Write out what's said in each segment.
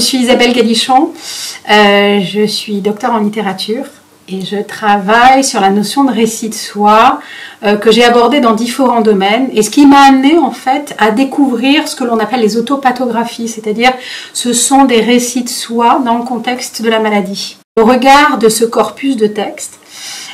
suis Isabelle Galichon, je suis docteur en littérature et je travaille sur la notion de récit de soi que j'ai abordé dans différents domaines et ce qui m'a amené en fait à découvrir ce que l'on appelle les autopathographies, c'est-à-dire ce sont des récits de soi dans le contexte de la maladie. Au regard de ce corpus de textes,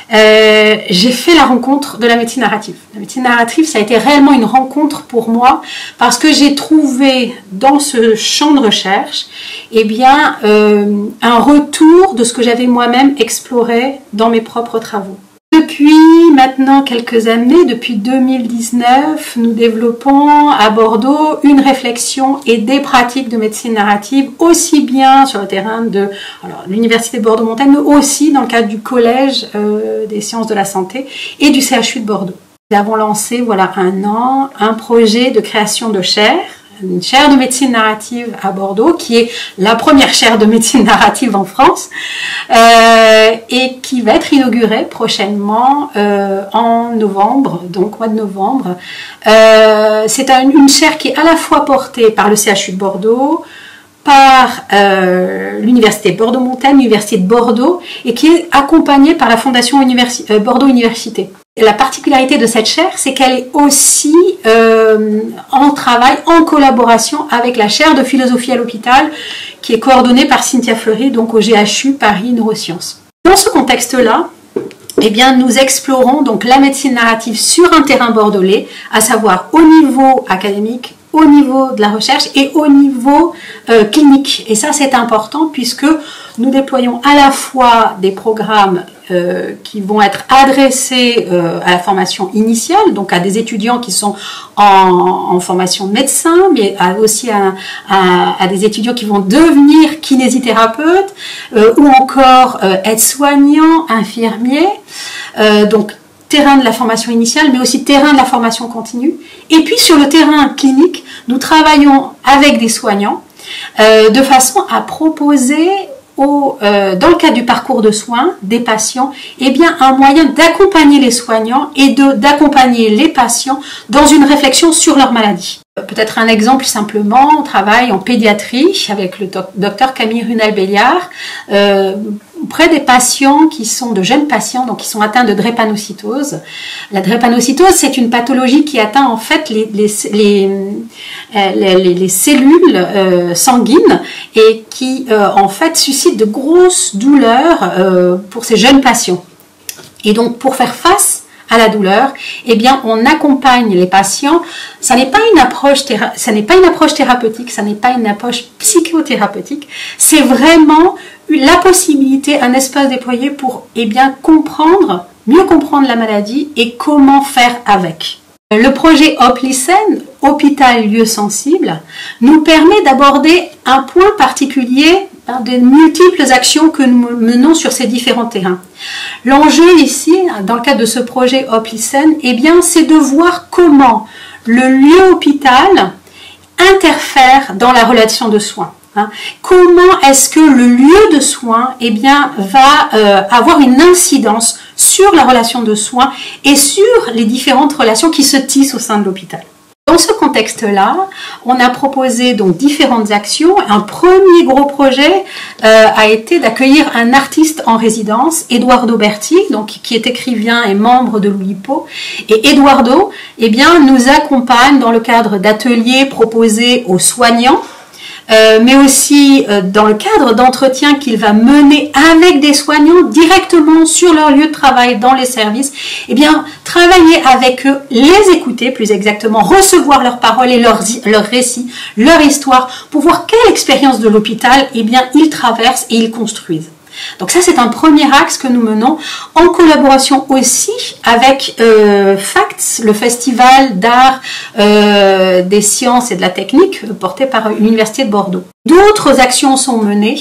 j'ai fait la rencontre de la médecine narrative. La médecine narrative, ça a été réellement une rencontre pour moi parce que j'ai trouvé dans ce champ de recherche un retour de ce que j'avais moi-même exploré dans mes propres travaux. Depuis maintenant quelques années, depuis 2019, nous développons à Bordeaux une réflexion et des pratiques de médecine narrative, aussi bien sur le terrain de l'Université de Bordeaux-Montaigne, mais aussi dans le cadre du Collège des sciences de la santé et du CHU de Bordeaux. Nous avons lancé, voilà un an, un projet de création de chaire, une chaire de médecine narrative à Bordeaux, qui est la première chaire de médecine narrative en France, et qui va être inaugurée prochainement en novembre, donc mois de novembre. C'est une chaire qui est à la fois portée par le CHU de Bordeaux, par l'Université Bordeaux-Montaigne, l'Université de Bordeaux, et qui est accompagnée par la Fondation Bordeaux Université. Et la particularité de cette chaire, c'est qu'elle est aussi en travail, en collaboration avec la chaire de philosophie à l'hôpital, qui est coordonnée par Cynthia Fleury, donc au GHU Paris Neurosciences. Dans ce contexte-là, nous explorons donc la médecine narrative sur un terrain bordelais, à savoir au niveau académique, au niveau de la recherche et au niveau clinique. Et ça, c'est important puisque nous déployons à la fois des programmes qui vont être adressés à la formation initiale, donc à des étudiants qui sont en formation de médecin, mais aussi à des étudiants qui vont devenir kinésithérapeutes ou encore aides-soignants, infirmiers, donc terrain de la formation initiale, mais aussi terrain de la formation continue. Et puis sur le terrain clinique, nous travaillons avec des soignants de façon à proposer dans le cadre du parcours de soins des patients, un moyen d'accompagner les soignants et d'accompagner les patients dans une réflexion sur leur maladie. Peut-être un exemple simplement, on travaille en pédiatrie avec le docteur Camille Runel-Béliard auprès des patients qui sont de jeunes patients, donc qui sont atteints de drépanocytose. La drépanocytose, c'est une pathologie qui atteint en fait les cellules sanguines et qui en fait suscite de grosses douleurs pour ces jeunes patients. Et donc pour faire face à la douleur, on accompagne les patients. Ça n'est pas une approche thérapeutique, ça n'est pas une approche psychothérapeutique, c'est vraiment la possibilité, un espace déployé pour comprendre, mieux comprendre la maladie et comment faire avec. Le projet Hop-Listen, Hôpital Lieu Sensible, nous permet d'aborder un point particulier des multiples actions que nous menons sur ces différents terrains. L'enjeu ici, dans le cadre de ce projet Hop-Listen, c'est de voir comment le lieu hôpital interfère dans la relation de soins. Comment est-ce que le lieu de soins va avoir une incidence sur la relation de soins et sur les différentes relations qui se tissent au sein de l'hôpital. Dans ce contexte-là, on a proposé donc différentes actions. Un premier gros projet a été d'accueillir un artiste en résidence, Eduardo Berti, qui est écrivain et membre de l'Oulipo. Et Eduardo, nous accompagne dans le cadre d'ateliers proposés aux soignants, mais aussi dans le cadre d'entretiens qu'il va mener avec des soignants directement sur leur lieu de travail dans les services, travailler avec eux, les écouter plus exactement, recevoir leurs paroles et leurs récits, leur histoire, pour voir quelle expérience de l'hôpital ils traversent et ils construisent. Donc ça, c'est un premier axe que nous menons en collaboration aussi avec FACTS, le festival d'art des sciences et de la technique porté par l'Université de Bordeaux. D'autres actions sont menées.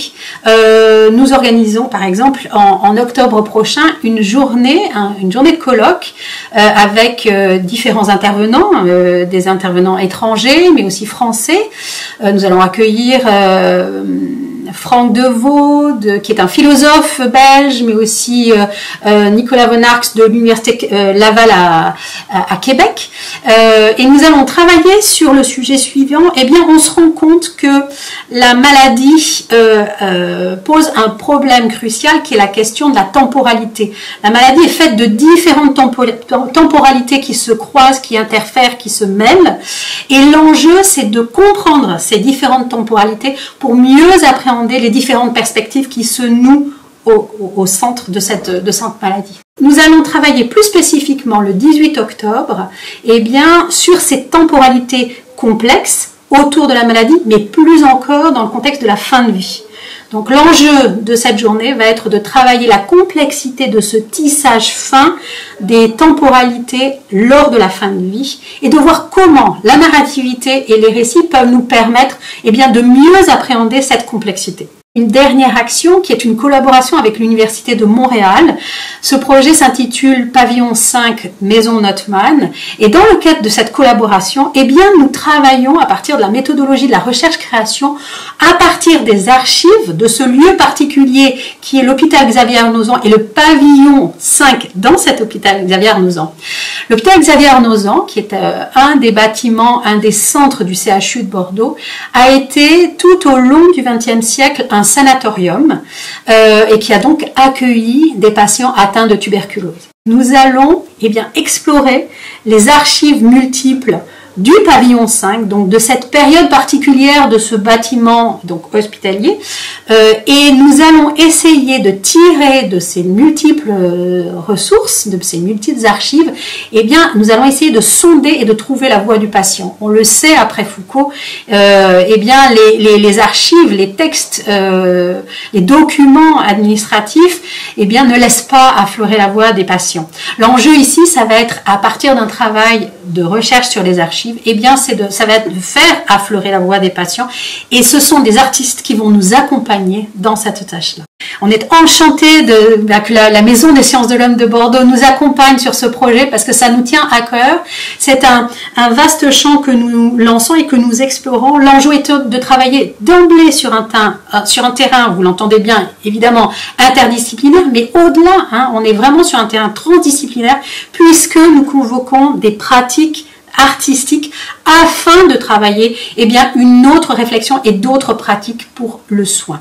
Nous organisons par exemple en octobre prochain une journée de colloque avec différents intervenants, des intervenants étrangers mais aussi français. Nous allons accueillir Franck Deveau, qui est un philosophe belge, mais aussi Nicolas von Arx de l'Université Laval à Québec. Et nous allons travailler sur le sujet suivant. Eh bien, on se rend compte que la maladie pose un problème crucial qui est la question de la temporalité. La maladie est faite de différentes temporalités qui se croisent, qui interfèrent, qui se mêlent. Et l'enjeu, c'est de comprendre ces différentes temporalités pour mieux appréhender les différentes perspectives qui se nouent au centre de cette maladie. Nous allons travailler plus spécifiquement le 18 octobre eh bien, sur ces temporalités complexes autour de la maladie, mais plus encore dans le contexte de la fin de vie. Donc l'enjeu de cette journée va être de travailler la complexité de ce tissage fin des temporalités lors de la fin de vie et de voir comment la narrativité et les récits peuvent nous permettre eh bien, de mieux appréhender cette complexité. Une dernière action qui est une collaboration avec l'Université de Montréal. Ce projet s'intitule Pavillon 5 Maison Notman et dans le cadre de cette collaboration, eh bien, nous travaillons à partir de la méthodologie de la recherche-création, à partir des archives de ce lieu particulier qui est l'hôpital Xavier-Arnozan et le Pavillon 5 dans cet hôpital Xavier-Arnozan. L'hôpital Xavier-Arnozan, qui est un des bâtiments, un des centres du CHU de Bordeaux, a été tout au long du XXe siècle un sanatorium et qui a donc accueilli des patients atteints de tuberculose. Nous allons eh bien, explorer les archives multiples du pavillon 5, donc de cette période particulière de ce bâtiment donc hospitalier, et nous allons essayer de tirer de ces multiples ressources, de ces multiples archives, eh bien, nous allons essayer de sonder et de trouver la voix du patient. On le sait après Foucault, eh bien, les archives, les textes, les documents administratifs, eh bien, ne laissent pas affleurer la voix des patients. L'enjeu ici, ça va être à partir d'un travail de recherche sur les archives, eh bien, ça va être de faire affleurer la voix des patients et ce sont des artistes qui vont nous accompagner dans cette tâche-là. On est enchanté que la Maison des Sciences de l'Homme de Bordeaux nous accompagne sur ce projet parce que ça nous tient à cœur. C'est un vaste champ que nous lançons et que nous explorons. L'enjeu est de travailler d'emblée sur un terrain, vous l'entendez bien, évidemment, interdisciplinaire, mais au-delà, hein, on est vraiment sur un terrain transdisciplinaire puisque nous convoquons des pratiques artistique afin de travailler eh bien, une autre réflexion et d'autres pratiques pour le soin.